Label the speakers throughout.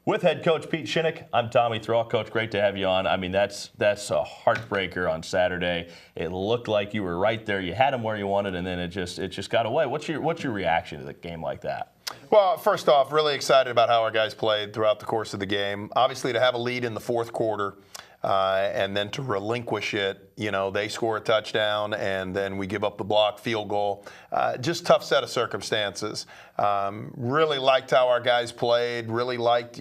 Speaker 1: With head coach Pete Shinnick, I'm Tommy Thrall. Coach, great to have you on. I mean, that's a heartbreaker on Saturday. It looked like you were right there. You had him where you wanted, and then it just got away. What's your reaction to a game like that?
Speaker 2: Well, first off, really excited about how our guys played throughout the course of the game. Obviously, to have a lead in the fourth quarter and then to relinquish it, they score a touchdown and then we give up the block field goal. Just tough set of circumstances. Really liked how our guys played. Really liked,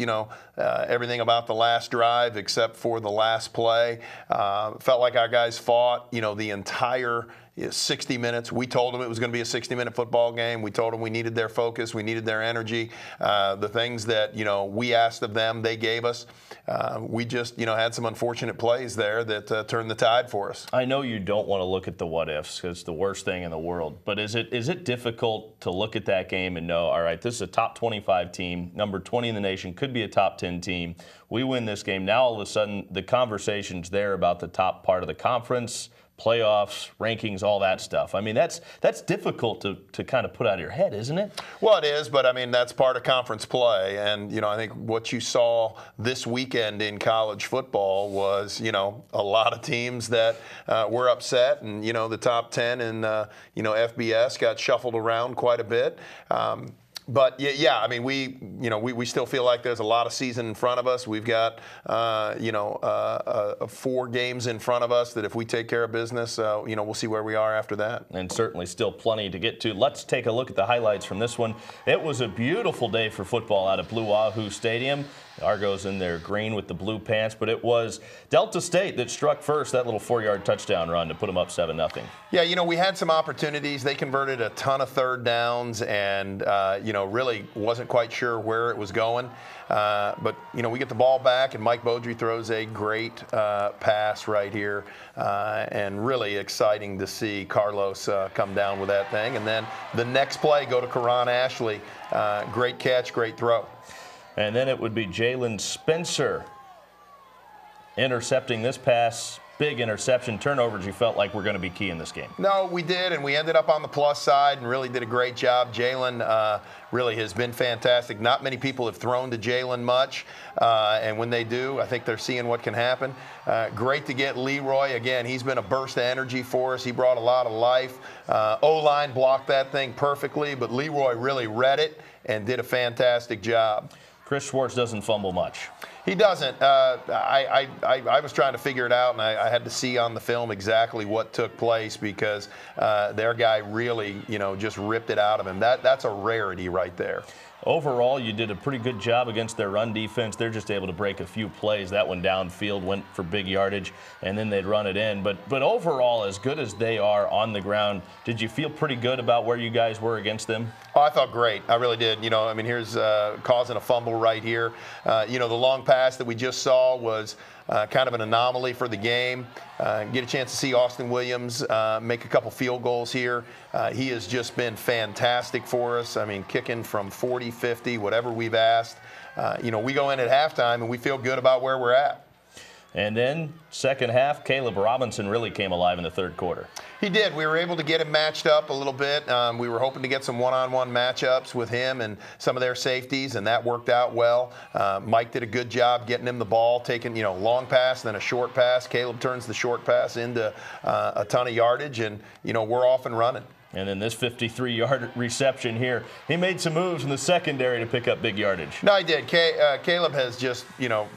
Speaker 2: everything about the last drive except for the last play. Felt like our guys fought, the entire 60 minutes. We told them it was going to be a 60-minute football game. We told them we needed their focus. We needed their energy. The things that, we asked of them, they gave us. We just, had some unfortunate plays there that turned the tide for us.
Speaker 1: I know you don't want to look at the what-ifs because it's the worst thing in the world. But is it difficult to look at that game and know, all right, this is a top 25 team, number 20 in the nation, could be a top 10 team. We win this game. Now all of a sudden the conversation's there about the top part of the conference, playoffs, rankings, all that stuff. I mean, that's difficult to kind of put out of your head, isn't it?
Speaker 2: Well, it is, but I mean, that's part of conference play. And, I think what you saw this weekend in college football was, a lot of teams that were upset. And, the top 10 in, FBS got shuffled around quite a bit. But yeah, I mean, we still feel like there's a lot of season in front of us. We've got 4 games in front of us that if we take care of business, we'll see where we are after that.
Speaker 1: And certainly still plenty to get to. Let's take a look at the highlights from this one. It was a beautiful day for football out at Blue Wahoo Stadium. The Argos in their green with the blue pants, but it was Delta State that struck first, that little 4-yard touchdown run to put them up 7-0.
Speaker 2: Yeah, we had some opportunities. They converted a ton of third downs and, really wasn't quite sure where it was going. But, we get the ball back and Mike Beaudry throws a great pass right here. And really exciting to see Carlos come down with that thing. And then the next play, go to Karan Ashley. Great catch, great throw.
Speaker 1: And then it would be Jalen Spencer intercepting this pass. Big interception. Turnovers you felt like were going to be key in this game.
Speaker 2: No, we did, and we ended up on the plus side and really did a great job. Jalen really has been fantastic. Not many people have thrown to Jalen much, and when they do, I think they're seeing what can happen. Great to get Leroy. Again, he's been a burst of energy for us. He brought a lot of life. O-line blocked that thing perfectly, but Leroy really read it and did a fantastic job.
Speaker 1: Chris Schwartz doesn't fumble much.
Speaker 2: He doesn't. I was trying to figure it out, and I had to see on the film exactly what took place because their guy really, just ripped it out of him. That's a rarity right there.
Speaker 1: Overall, you did a pretty good job against their run defense. They're just able to break a few plays. That one downfield went for big yardage, and then they'd run it in. But overall, as good as they are on the ground, did you feel pretty good about where you guys were against them?
Speaker 2: Oh, I felt great. I really did. Here's causing a fumble right here. The long pass that we just saw was kind of an anomaly for the game. Get a chance to see Austin Williams make a couple field goals here. He has just been fantastic for us. I mean, kicking from 40, 50, whatever we've asked. We go in at halftime and we feel good about where we're at.
Speaker 1: And then second half, Caleb Robinson really came alive in the third quarter.
Speaker 2: He did. We were able to get him matched up a little bit. We were hoping to get some one-on-one matchups with him and some of their safeties, and that worked out well. Mike did a good job getting him the ball, taking, long pass, then a short pass. Caleb turns the short pass into a ton of yardage, and, we're off and running.
Speaker 1: And then this 53-yard reception here, he made some moves in the secondary to pick up big yardage.
Speaker 2: No, he did. Caleb has just,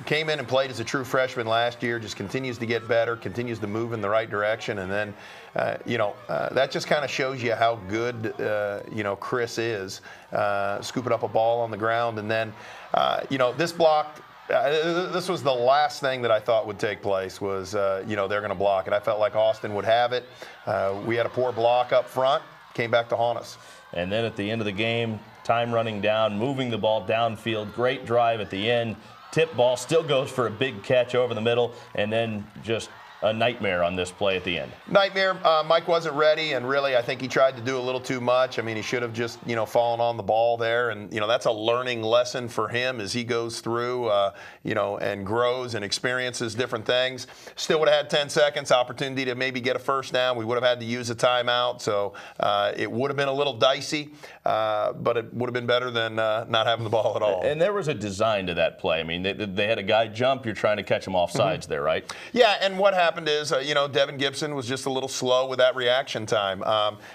Speaker 2: came in and played as a true freshman last year, just continues to get better, continues to move in the right direction. And then, that just kind of shows you how good, Chris is, scooping up a ball on the ground. And then, this block, this was the last thing that I thought would take place was, they're going to block it. I felt like Austin would have it. We had a poor block up front, came back to haunt us.
Speaker 1: And then at the end of the game, time running down, moving the ball downfield, great drive at the end. Tip ball still goes for a big catch over the middle, and then just a nightmare on this play at the end.
Speaker 2: Nightmare. Mike wasn't ready, and really, I think he tried to do a little too much. I mean, he should have just, fallen on the ball there, and that's a learning lesson for him as he goes through, and grows and experiences different things. Still would have had 10 seconds, opportunity to maybe get a first down. We would have had to use a timeout, so it would have been a little dicey, but it would have been better than not having the ball at all.
Speaker 1: And there was a design to that play. I mean, they had a guy jump. You're trying to catch him off sides there, right?
Speaker 2: Yeah, and what happened is, Devin Gibson was just a little slow with that reaction time.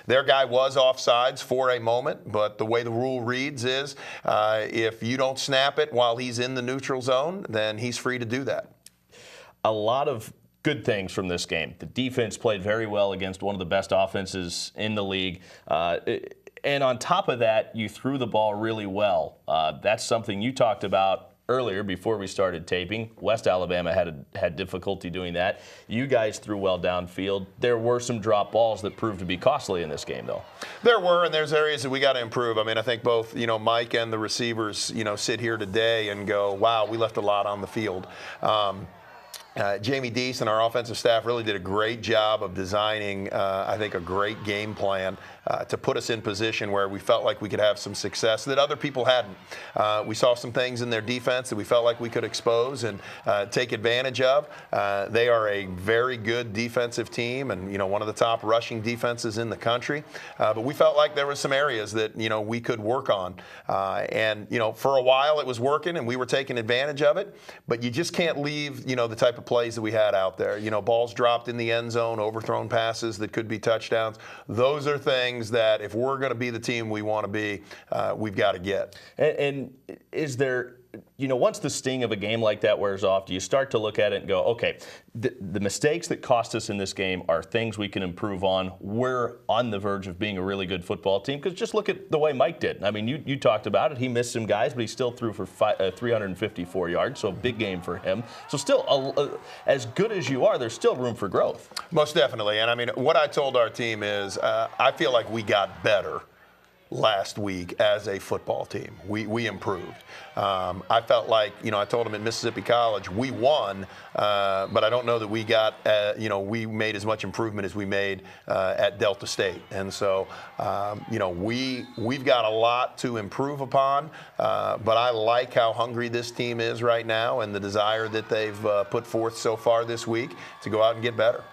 Speaker 2: Their guy was offsides for a moment, but the way the rule reads is if you don't snap it while he's in the neutral zone, then he's free to do that.
Speaker 1: A lot of good things from this game. The defense played very well against one of the best offenses in the league. And on top of that, you threw the ball really well. That's something you talked about earlier before we started taping. West Alabama had difficulty doing that. You guys threw well downfield. There were some drop balls that proved to be costly in this game, though. There
Speaker 2: were, and there's areas that we got to improve. I mean, I think both, Mike and the receivers, sit here today and go, wow, we left a lot on the field. Jamie Deese and our offensive staff really did a great job of designing, I think, a great game plan to put us in position where we felt like we could have some success that other people hadn't. We saw some things in their defense that we felt like we could expose and take advantage of. They are a very good defensive team and, one of the top rushing defenses in the country. But we felt like there were some areas that, we could work on. And, for a while it was working and we were taking advantage of it. But you just can't leave, the type of plays that we had out there. Balls dropped in the end zone, overthrown passes that could be touchdowns. Those are things that if we're going to be the team we want to be, we've got to get.
Speaker 1: And is there, once the sting of a game like that wears off, do you start to look at it and go, okay, the mistakes that cost us in this game are things we can improve on. We're on the verge of being a really good football team. Because just look at the way Mike did. I mean, you talked about it. He missed some guys, but he still threw for 354 yards, so a big game for him. So still, as good as you are, there's still room for growth.
Speaker 2: Most definitely. And, I mean, what I told our team is I feel like we got better last week as a football team. We improved. I felt like, I told them at Mississippi College, we won, but I don't know that we got, we made as much improvement as we made at Delta State. And so, we've got a lot to improve upon, but I like how hungry this team is right now and the desire that they've put forth so far this week to go out and get better.